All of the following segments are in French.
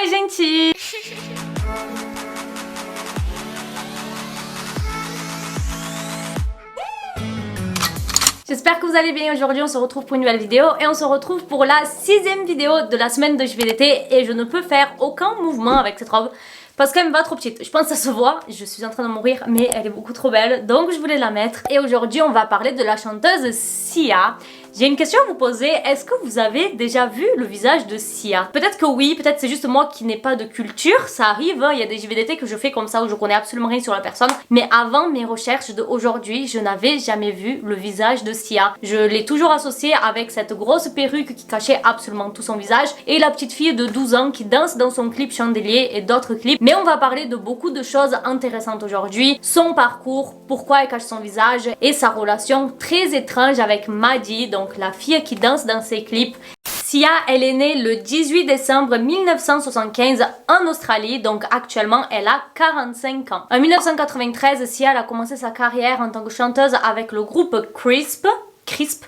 Oi, gente! J'espère que vous allez bien. Aujourd'hui on se retrouve pour une nouvelle vidéo et on se retrouve pour la 6e vidéo de la semaine de JV d'été et je ne peux faire aucun mouvement avec cette robe parce qu'elle me va trop petite. Je pense que ça se voit, je suis en train de mourir mais elle est beaucoup trop belle donc je voulais la mettre. Et aujourd'hui on va parler de la chanteuse Sia. J'ai une question à vous poser, est-ce que vous avez déjà vu le visage de Sia? Peut-être que oui, peut-être c'est juste moi qui n'ai pas de culture, ça arrive, hein. Il y a des JV d'été que je fais comme ça où je connais absolument rien sur la personne. Mais avant mes recherches d'aujourd'hui, je n'avais jamais vu le visage de Sia. Je l'ai toujours associé avec cette grosse perruque qui cachait absolument tout son visage et la petite fille de 12 ans qui danse dans son clip Chandelier et d'autres clips. Mais on va parler de beaucoup de choses intéressantes aujourd'hui, son parcours, pourquoi elle cache son visage et sa relation très étrange avec Maddie, donc la fille qui danse dans ses clips. Sia, elle est née le 18 décembre 1975 en Australie, donc actuellement elle a 45 ans. En 1993, Sia elle a commencé sa carrière en tant que chanteuse avec le groupe Crisp.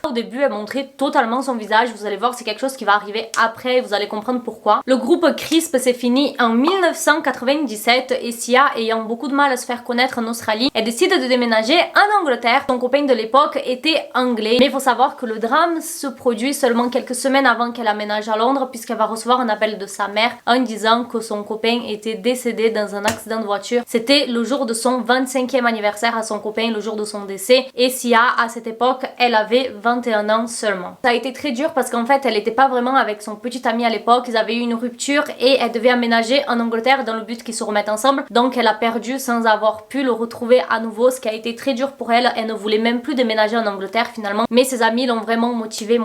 Au début elle montrait totalement son visage, vous allez voir c'est quelque chose qui va arriver après et vous allez comprendre pourquoi. Le groupe Crisp s'est fini en 1997 et Sia ayant beaucoup de mal à se faire connaître en Australie, elle décide de déménager en Angleterre. Son copain de l'époque était anglais, mais il faut savoir que le drame se produit seulement quelques semaines avant qu'elle aménage à Londres puisqu'elle va recevoir un appel de sa mère en disant que son copain était décédé dans un accident de voiture. C'était le jour de son 25e anniversaire à son copain, le jour de son décès, et Sia à cette époque elle avait 21 ans seulement. Ça a été très dur parce qu'en fait elle n'était pas vraiment avec son petit ami à l'époque, ils avaient eu une rupture et elle devait aménager en Angleterre dans le but qu'ils se remettent ensemble, donc elle a perdu sans avoir pu le retrouver à nouveau, ce qui a été très dur pour elle. Elle ne voulait même plus déménager en Angleterre finalement, mais ses amis l'ont vraiment motivée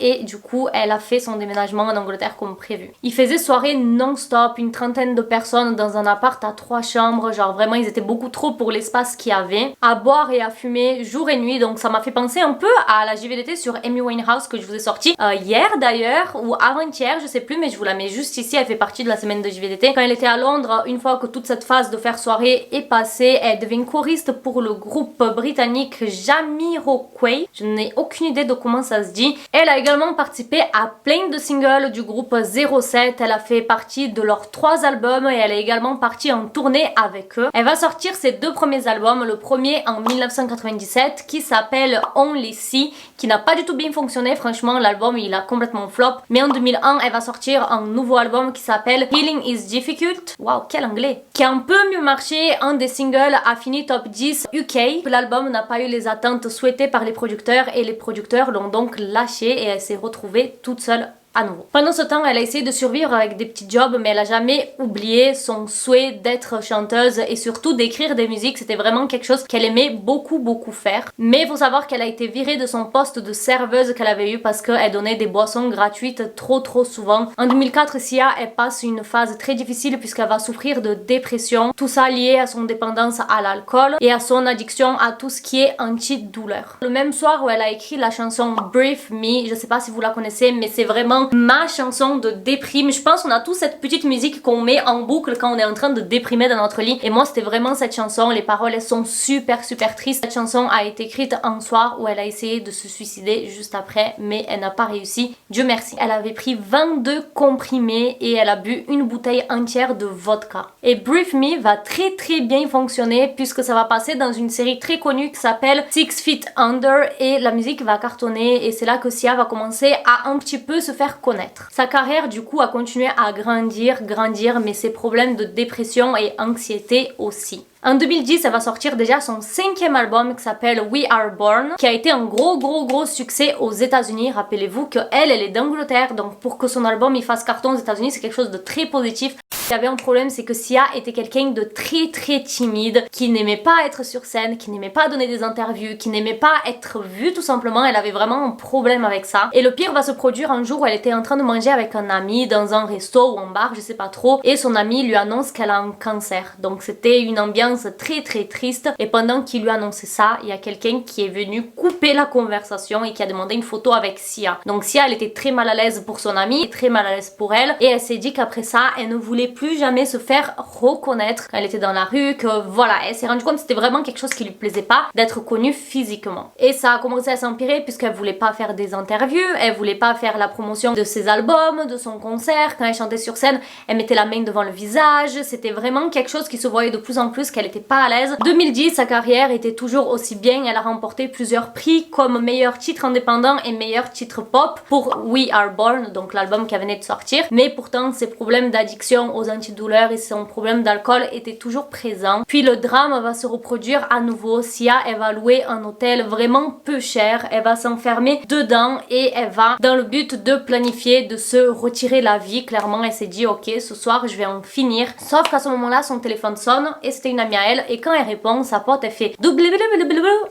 et du coup elle a fait son déménagement en Angleterre comme prévu. Il faisait soirée non-stop, une trentaine de personnes dans un appart à 3 chambres, genre vraiment ils étaient beaucoup trop pour l'espace qu'il y avait, à boire et à fumer jour et nuit, donc ça m'a fait penser un peu à la JV d'été sur Amy Winehouse que je vous ai sorti hier d'ailleurs ou avant-hier, je sais plus, mais je vous la mets juste ici, elle fait partie de la semaine de JV d'été. Quand elle était à Londres, une fois que toute cette phase de faire soirée est passée, elle devient choriste pour le groupe britannique Jamiroquai. Je n'ai aucune idée de comment ça se dit. Elle a également participé à plein de singles du groupe 07, elle a fait partie de leurs 3 albums et elle est également partie en tournée avec eux. Elle va sortir ses 2 premiers albums, le premier en 1997 qui s'appelle Only See, qui n'a pas du tout bien fonctionné, franchement l'album il a complètement flop, mais en 2001 elle va sortir un nouveau album qui s'appelle Healing is Difficult, waouh quel anglais, qui a un peu mieux marché, un des singles a fini top 10 UK. L'album n'a pas eu les attentes souhaitées par les producteurs et les producteurs l'ont donc lâché et elle s'est retrouvée toute seule à nouveau. Pendant ce temps, elle a essayé de survivre avec des petits jobs, mais elle a jamais oublié son souhait d'être chanteuse et surtout d'écrire des musiques. C'était vraiment quelque chose qu'elle aimait beaucoup faire. Mais il faut savoir qu'elle a été virée de son poste de serveuse qu'elle avait eu parce qu'elle donnait des boissons gratuites trop souvent. En 2004, Sia, elle passe une phase très difficile puisqu'elle va souffrir de dépression. Tout ça lié à son dépendance à l'alcool et à son addiction à tout ce qui est antidouleur. Le même soir où elle a écrit la chanson Brief Me, je sais pas si vous la connaissez, mais c'est vraiment ma chanson de déprime. Je pense qu'on a tous cette petite musique qu'on met en boucle quand on est en train de déprimer dans notre lit. Et moi c'était vraiment cette chanson. Les paroles elles sont super tristes. Cette chanson a été écrite un soir où elle a essayé de se suicider juste après, mais elle n'a pas réussi. Dieu merci. Elle avait pris 22 comprimés et elle a bu une bouteille entière de vodka. Et Brief Me va très bien fonctionner puisque ça va passer dans une série très connue qui s'appelle 6 Feet Under et la musique va cartonner et c'est là que Sia va commencer à un petit peu se faire connaître. Sa carrière du coup a continué à grandir, mais ses problèmes de dépression et anxiété aussi. En 2010, elle va sortir déjà son 5e album qui s'appelle We Are Born, qui a été un gros succès aux États-Unis. Rappelez-vous que elle est d'Angleterre, donc pour que son album il fasse carton aux États-Unis, c'est quelque chose de très positif. Il y avait un problème, c'est que Sia était quelqu'un de très timide, qui n'aimait pas être sur scène, qui n'aimait pas donner des interviews, qui n'aimait pas être vue tout simplement. Elle avait vraiment un problème avec ça. Et le pire va se produire un jour où elle était en train de manger avec un ami dans un resto ou un bar, je sais pas trop, et son ami lui annonce qu'elle a un cancer. Donc c'était une ambiance très triste et pendant qu'il lui annonçait ça, il y a quelqu'un qui est venu couper la conversation et qui a demandé une photo avec Sia. Donc Sia elle était très mal à l'aise pour son ami, très mal à l'aise pour elle et elle s'est dit qu'après ça elle ne voulait plus jamais se faire reconnaître quand elle était dans la rue, que voilà, elle s'est rendue compte que c'était vraiment quelque chose qui lui plaisait pas d'être connue physiquement. Et ça a commencé à s'empirer puisqu'elle voulait pas faire des interviews, elle voulait pas faire la promotion de ses albums, de son concert. Quand elle chantait sur scène, elle mettait la main devant le visage, c'était vraiment quelque chose qui se voyait de plus en plus qu'elle était pas à l'aise. 2010, sa carrière était toujours aussi bien, elle a remporté plusieurs prix comme meilleur titre indépendant et meilleur titre pop pour We Are Born, donc l'album qui venait de sortir, mais pourtant ses problèmes d'addiction aux antidouleurs et son problème d'alcool étaient toujours présents. Puis le drame va se reproduire à nouveau. Sia, elle va louer un hôtel vraiment peu cher, elle va s'enfermer dedans et elle va dans le but de planifier de se retirer la vie. Clairement, elle s'est dit ok, ce soir je vais en finir. Sauf qu'à ce moment-là, son téléphone sonne et c'était une amie à elle, et quand elle répond, sa pote elle fait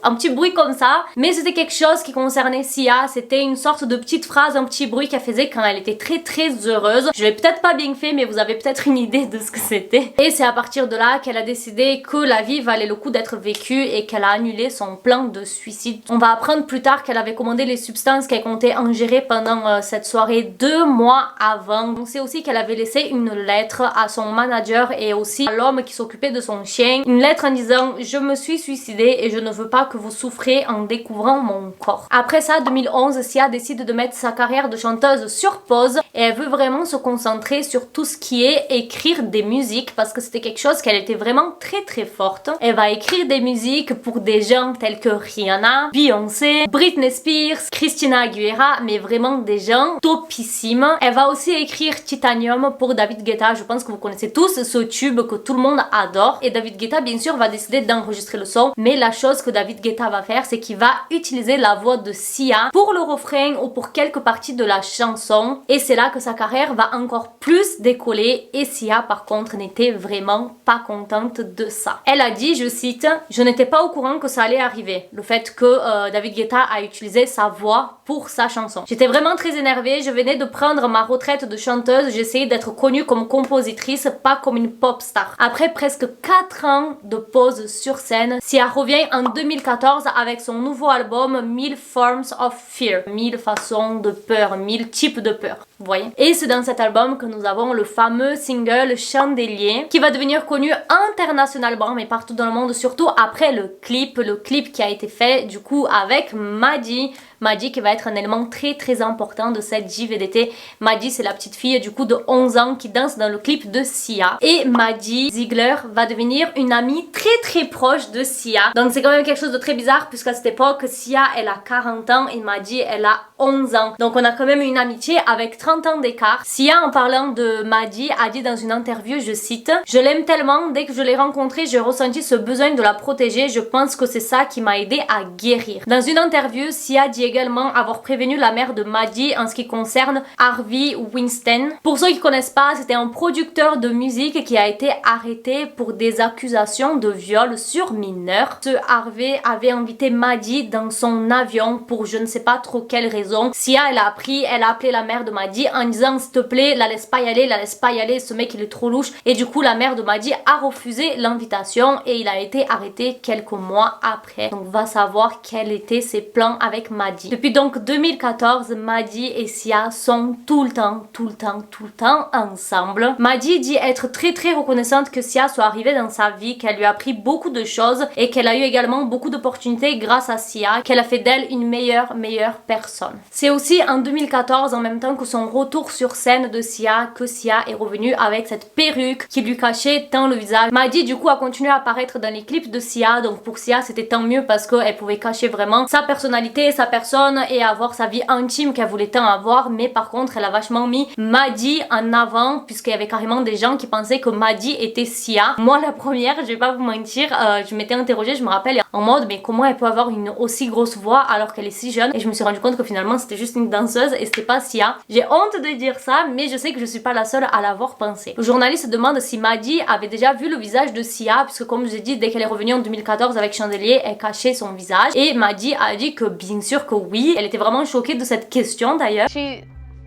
un petit bruit comme ça, mais c'était quelque chose qui concernait Sia, c'était une sorte de petite phrase, un petit bruit qu'elle faisait quand elle était très heureuse. Je l'ai peut-être pas bien fait, mais vous avez peut-être une idée de ce que c'était. Et c'est à partir de là qu'elle a décidé que la vie valait le coup d'être vécue et qu'elle a annulé son plan de suicide. On va apprendre plus tard qu'elle avait commandé les substances qu'elle comptait ingérer pendant cette soirée 2 mois avant. On sait aussi qu'elle avait laissé une lettre à son manager et aussi à l'homme qui s'occupait de son chien. Une lettre en disant « Je me suis suicidée et je ne veux pas que vous souffrez en découvrant mon corps ». Après ça, 2011, Sia décide de mettre sa carrière de chanteuse sur pause et elle veut vraiment se concentrer sur tout ce qui est écrire des musiques parce que c'était quelque chose qu'elle était vraiment très forte. Elle va écrire des musiques pour des gens tels que Rihanna, Beyoncé, Britney Spears, Christina Aguilera, mais vraiment des gens topissimes. Elle va aussi écrire Titanium pour David Guetta. Je pense que vous connaissez tous ce tube que tout le monde adore. Et David Guetta, bien sûr, va décider d'enregistrer le son. Mais la chose que David Guetta va faire, c'est qu'il va utiliser la voix de Sia pour le refrain ou pour quelques parties de la chanson. Et c'est là que sa carrière va encore plus décoller. Et Sia, par contre, n'était vraiment pas contente de ça. Elle a dit, je cite, « Je n'étais pas au courant que ça allait arriver. Le fait que David Guetta a utilisé sa voix pour sa chanson. J'étais vraiment très énervée, je venais de prendre ma retraite de chanteuse, j'essayais d'être connue comme compositrice, pas comme une pop star. » Après presque 4 ans de pause sur scène, Sia revient en 2014 avec son nouveau album 1000 Forms of Fear. 1000 façons de peur, 1000 types de peur. Vous voyez? Et c'est dans cet album que nous avons le fameux single Chandelier qui va devenir connu internationalement mais partout dans le monde, surtout après le clip qui a été fait du coup avec Maddie qui va être un élément très important de cette JVDT. Maddie, c'est la petite fille du coup de 11 ans qui danse dans le clip de Sia. Et Maddie Ziegler va devenir une amie très proche de Sia. Donc c'est quand même quelque chose de très bizarre puisqu'à cette époque, Sia elle a 40 ans et Maddie elle a 11 ans. Donc on a quand même une amitié avec 30 ans d'écart. Sia, en parlant de Maddie, a dit dans une interview, je cite, « Je l'aime tellement, dès que je l'ai rencontrée, j'ai ressenti ce besoin de la protéger. Je pense que c'est ça qui m'a aidé à guérir. » Dans une interview, Sia dit également avoir prévenu la mère de Maddie en ce qui concerne Harvey Weinstein. Pour ceux qui connaissent pas, c'était un producteur de musique qui a été arrêté pour des accusations de viol sur mineurs. Ce Harvey avait invité Maddie dans son avion pour je ne sais pas trop quelle raison. Sia, elle a appelé la mère de Maddie en disant s'il te plaît, la laisse pas y aller, ce mec il est trop louche. Et du coup, la mère de Maddie a refusé l'invitation et il a été arrêté quelques mois après. Donc va savoir quels étaient ses plans avec Maddie. Depuis donc 2014, Maddie et Sia sont tout le temps ensemble. Maddie dit être très reconnaissante que Sia soit arrivée dans sa vie, qu'elle lui a appris beaucoup de choses et qu'elle a eu également beaucoup d'opportunités grâce à Sia, qu'elle a fait d'elle une meilleure personne. C'est aussi en 2014, en même temps que son retour sur scène de Sia, que Sia est revenue avec cette perruque qui lui cachait tant le visage. Maddie du coup a continué à apparaître dans les clips de Sia, donc pour Sia c'était tant mieux parce qu'elle pouvait cacher vraiment sa personnalité, sa personne et avoir sa vie intime qu'elle voulait tant avoir, mais par contre elle a vachement mis Maddie en avant puisqu'il y avait carrément des gens qui pensaient que Maddie était Sia. Moi la première, je vais pas vous mentir, je m'étais interrogée, je me rappelle, en mode mais comment elle peut avoir une aussi grosse voix alors qu'elle est si jeune, et je me suis rendu compte que finalement c'était juste une danseuse et c'était pas Sia. J'ai honte de dire ça, mais je sais que je suis pas la seule à l'avoir pensé. Le journaliste demande si Maddie avait déjà vu le visage de Sia, puisque comme je vous ai dit, dès qu'elle est revenue en 2014 avec Chandelier, elle cachait son visage, et Maddie a dit que bien sûr que oui. Elle était vraiment choquée de cette question d'ailleurs. She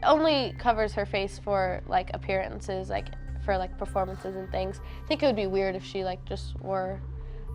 only covers her face for like appearances, like for like performances and things. I think it would be weird if she like just wore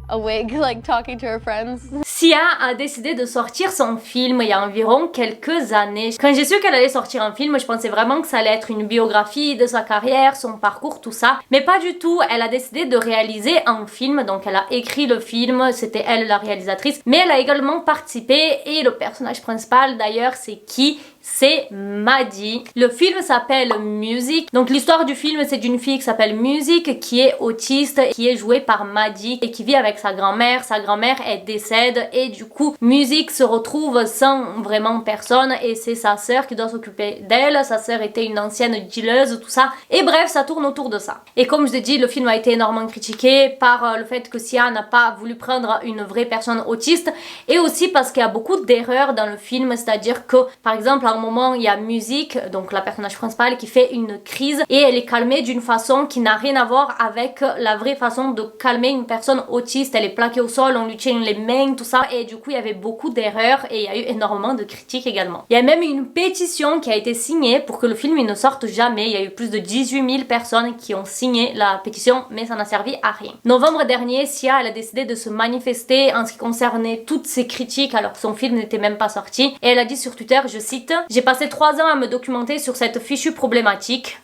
a wig, like talking to her friends. Sia a décidé de sortir son film il y a environ quelques années. Quand j'ai su qu'elle allait sortir un film, je pensais vraiment que ça allait être une biographie de sa carrière, son parcours, tout ça. Mais pas du tout, elle a décidé de réaliser un film, donc elle a écrit le film, c'était elle la réalisatrice. Mais elle a également participé et le personnage principal d'ailleurs c'est qui? C'est Maddie. Le film s'appelle Music. Donc l'histoire du film c'est d'une fille qui s'appelle Music qui est autiste, qui est jouée par Maddie et qui vit avec sa grand-mère. Sa grand-mère elle décède et du coup Music se retrouve sans vraiment personne et c'est sa sœur qui doit s'occuper d'elle. Sa sœur était une ancienne dealeuse, tout ça. Et bref, ça tourne autour de ça. Et comme je l'ai dit, le film a été énormément critiqué par le fait que Sia n'a pas voulu prendre une vraie personne autiste et aussi parce qu'il y a beaucoup d'erreurs dans le film, c'est-à-dire que par exemple à un moment il y a Music, donc la personnage principale qui fait une crise et elle est calmée d'une façon qui n'a rien à voir avec la vraie façon de calmer une personne autiste. Elle est plaquée au sol, on lui tient les mains, tout ça et du coup il y avait beaucoup d'erreurs et il y a eu énormément de critiques également. Il y a même une pétition qui a été signée pour que le film il ne sorte jamais. Il y a eu plus de 18 000 personnes qui ont signé la pétition mais ça n'a servi à rien. Novembre dernier, Sia elle a décidé de se manifester en ce qui concernait toutes ces critiques alors que son film n'était même pas sorti et elle a dit sur Twitter, je cite: j'ai passé 3 ans à me documenter sur cette fichue problématique.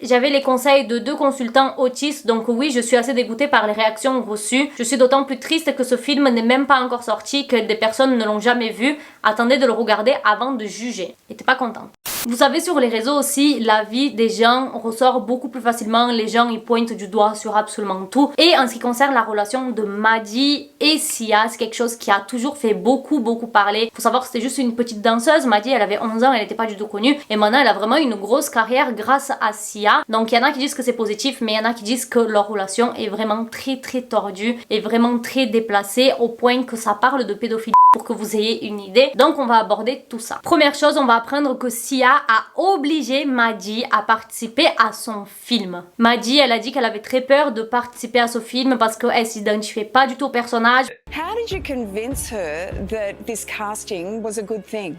J'avais les conseils de 2 consultants autistes, donc oui, je suis assez dégoûtée par les réactions reçues. Je suis d'autant plus triste que ce film n'est même pas encore sorti, que des personnes ne l'ont jamais vu. Attendez de le regarder avant de juger. J'étais pas contente. Vous savez, sur les réseaux aussi, la vie des gens ressort beaucoup plus facilement. Les gens ils pointent du doigt sur absolument tout. Et en ce qui concerne la relation de Maddie et Sia, c'est quelque chose qui a toujours fait beaucoup parler. Faut savoir que c'était juste une petite danseuse. Maddie elle avait 11 ans, elle n'était pas du tout connue. Et maintenant elle a vraiment une grosse carrière grâce à Sia. Donc il y en a qui disent que c'est positif, mais il y en a qui disent que leur relation est vraiment très tordue et vraiment très déplacée au point que ça parle de pédophilie, pour que vous ayez une idée. Donc on va aborder tout ça. Première chose, on va apprendre que Sia a obligé Maddie à participer à son film. Maddie, elle a dit qu'elle avait très peur de participer à ce film parce qu'elle s'identifiait pas du tout au personnage. How did you convince her that this casting was a good thing?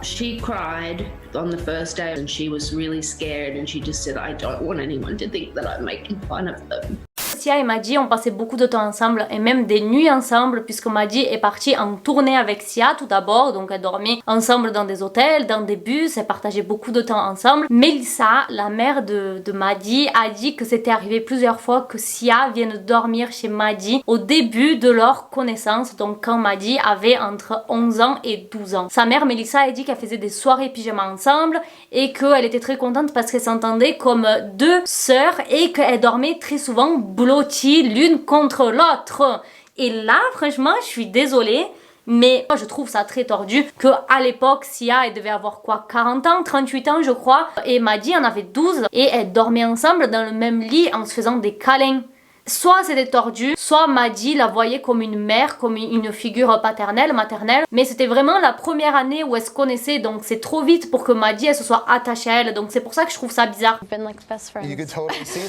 She cried on the first day and she was really scared and she just said, I don't want anyone to think that I'm making fun of them. Sia et Maddie ont passé beaucoup de temps ensemble et même des nuits ensemble puisque Maddie est partie en tournée avec Sia tout d'abord, donc elle dormait ensemble dans des hôtels, dans des bus, elle partageait beaucoup de temps ensemble. Melissa, la mère de Maddie, a dit que c'était arrivé plusieurs fois que Sia vienne dormir chez Maddie au début de leur connaissance, donc quand Maddie avait entre 11 ans et 12 ans. Sa mère Melissa a dit qu'elle faisait des soirées pyjama ensemble et qu'elle était très contente parce qu'elle s'entendait comme 2 sœurs et qu'elle dormait très souvent blotties l'une contre l'autre. Et là, franchement, je suis désolée, mais moi je trouve ça très tordu que à l'époque, Sia, elle devait avoir quoi, 40 ans, 38 ans je crois, et Maddie en avait 12, et elles dormaient ensemble dans le même lit en se faisant des câlins. Soit c'était tordu, soit Maddie la voyait comme une mère, comme une figure paternelle, maternelle. Mais c'était vraiment la première année où elle se connaissait, donc c'est trop vite pour que Maddie elle se soit attachée à elle. Donc c'est pour ça que je trouve ça bizarre.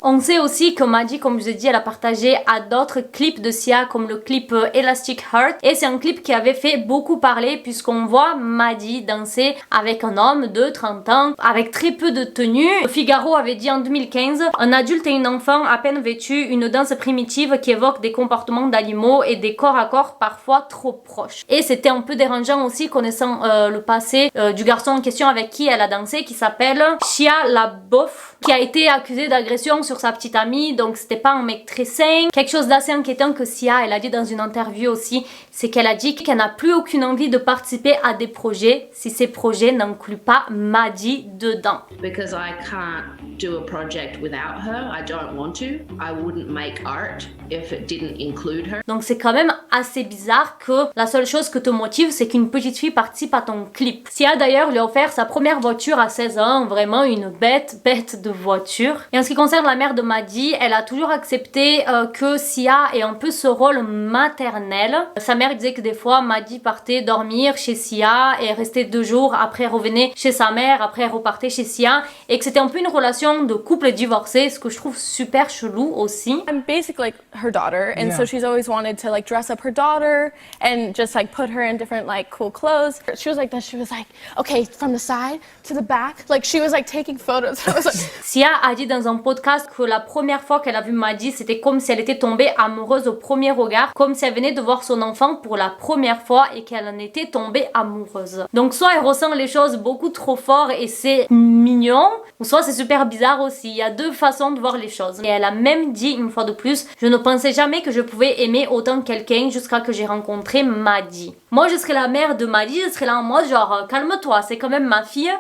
On sait aussi que Maddie, comme je vous ai dit, elle a partagé à d'autres clips de Sia, comme le clip Elastic Heart. Et c'est un clip qui avait fait beaucoup parler puisqu'on voit Maddie danser avec un homme de 30 ans, avec très peu de tenue. Figaro avait dit en 2015, un adulte et une enfant à peine vêtus, une danse primitive qui évoque des comportements d'animaux et des corps à corps parfois trop proches. Et c'était un peu dérangeant aussi connaissant le passé du garçon en question avec qui elle a dansé, qui s'appelle Shia LaBeouf, qui a été accusé d'agression sur sa petite amie, donc c'était pas un mec très sain. Quelque chose d'assez inquiétant que Sia, elle a dit dans une interview aussi, c'est qu'elle a dit qu'elle n'a plus aucune envie de participer à des projets si ces projets n'incluent pas Maddie dedans. Because I can't do a project without her, I don't want to. I wouldn't make art if it didn't include her. Donc c'est quand même assez bizarre que la seule chose que te motive c'est qu'une petite fille participe à ton clip. Sia d'ailleurs lui a offert sa première voiture à 16 ans, vraiment une bête de voiture. Et en ce qui concerne la mère de Maddie, elle a toujours accepté que Sia ait un peu ce rôle maternel. Sa mère disait que des fois Maddie partait dormir chez Sia et restait 2 jours, après revenait chez sa mère, après repartait chez Sia, et que c'était un peu une relation de couple divorcé, ce que je trouve super chelou aussi. I'm basically like her daughter, and so Yeah. she's always wanted to like dress up her daughter and just like put her in different like cool clothes. She was like this. She was like, okay, from the side to the back. Like she was like taking photos. I was like, Sia a dit dans un podcast que la première fois qu'elle a vu Maddie, c'était comme si elle était tombée amoureuse au premier regard, comme si elle venait de voir son enfant pour la première fois et qu'elle en était tombée amoureuse. Donc soit elle ressent les choses beaucoup trop fort et c'est mignon, ou soit c'est super bizarre aussi. Il y a deux façons de voir les choses. Et elle a même dit une fois de plus, je ne pensais jamais que je pouvais aimer autant quelqu'un jusqu'à que j'ai rencontré Maddie. Moi je serais la mère de Maddie, je serais là en mode genre calme-toi, c'est quand même ma fille.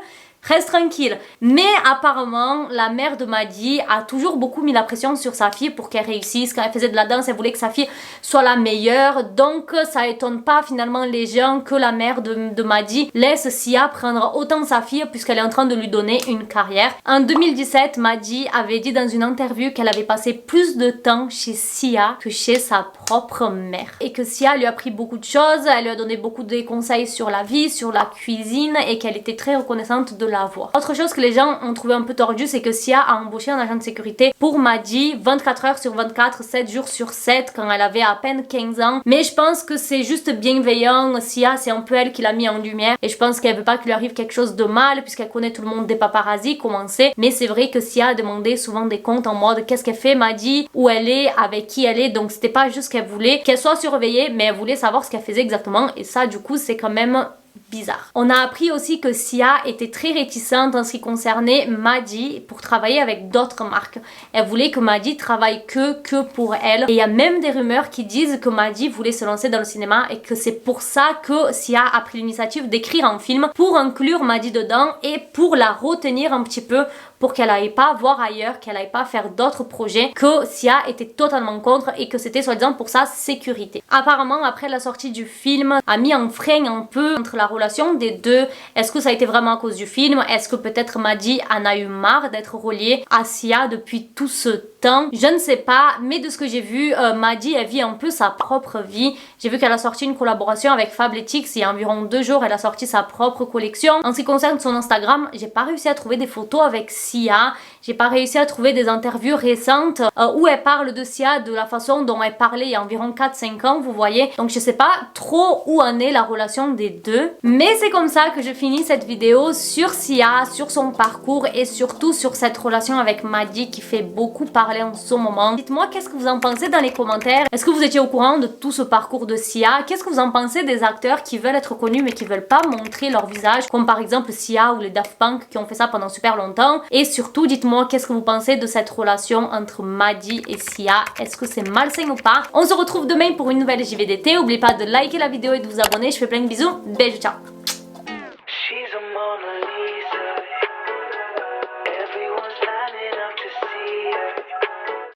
Reste tranquille. Mais apparemment, la mère de Maddie a toujours beaucoup mis la pression sur sa fille pour qu'elle réussisse. Quand elle faisait de la danse, elle voulait que sa fille soit la meilleure. Donc ça étonne pas finalement les gens que la mère de Maddie laisse Sia prendre autant sa fille puisqu'elle est en train de lui donner une carrière. En 2017, Maddie avait dit dans une interview qu'elle avait passé plus de temps chez Sia que chez sa propre mère. Et que Sia lui a appris beaucoup de choses, elle lui a donné beaucoup de conseils sur la vie, sur la cuisine et qu'elle était très reconnaissante de la voir. Autre chose que les gens ont trouvé un peu tordu, c'est que Sia a embauché un agent de sécurité pour Maddie 24 heures sur 24, 7 jours sur 7 quand elle avait à peine 15 ans. Mais je pense que c'est juste bienveillant. Sia, c'est un peu elle qui l'a mis en lumière et je pense qu'elle veut pas qu'il lui arrive quelque chose de mal puisqu'elle connaît tout le monde des paparazzis, comment c'est. Mais c'est vrai que Sia a demandé souvent des comptes en mode qu'est-ce qu'elle fait Maddie, où elle est, avec qui elle est. Donc c'était pas juste qu'elle voulait qu'elle soit surveillée, mais elle voulait savoir ce qu'elle faisait exactement et ça du coup c'est quand même bizarre. On a appris aussi que Sia était très réticente en ce qui concernait Maddie pour travailler avec d'autres marques. Elle voulait que Maddie travaille que pour elle. Et il y a même des rumeurs qui disent que Maddie voulait se lancer dans le cinéma et que c'est pour ça que Sia a pris l'initiative d'écrire un film pour inclure Maddie dedans et pour la retenir un petit peu pour qu'elle n'aille pas voir ailleurs, qu'elle n'aille pas faire d'autres projets, que Sia était totalement contre et que c'était soi-disant pour sa sécurité. Apparemment, après la sortie du film, a mis un frein un peu entre la relation des deux. Est-ce que ça a été vraiment à cause du film? Est-ce que peut-être Maddie en a eu marre d'être reliée à Sia depuis tout ce temps? Je ne sais pas, mais de ce que j'ai vu, Maddie, elle vit un peu sa propre vie. J'ai vu qu'elle a sorti une collaboration avec Fabletics il y a environ 2 jours, elle a sorti sa propre collection. En ce qui concerne son Instagram, j'ai pas réussi à trouver des photos avec Sia. J'ai pas réussi à trouver des interviews récentes où elle parle de Sia de la façon dont elle parlait il y a environ 4-5 ans, vous voyez. Donc je sais pas trop où en est la relation des deux. Mais c'est comme ça que je finis cette vidéo sur Sia, sur son parcours et surtout sur cette relation avec Maddie qui fait beaucoup parler en ce moment. Dites-moi qu'est-ce que vous en pensez dans les commentaires. Est-ce que vous étiez au courant de tout ce parcours de Sia? Qu'est-ce que vous en pensez des acteurs qui veulent être connus mais qui veulent pas montrer leur visage, comme par exemple Sia ou les Daft Punk qui ont fait ça pendant super longtemps? Et surtout dites-moi qu'est-ce que vous pensez de cette relation entre Maddie et Sia. Est-ce que c'est malsain ou pas? On se retrouve demain pour une nouvelle JVDT. N'oubliez pas de liker la vidéo et de vous abonner. Je fais plein de bisous. Bisous, ciao.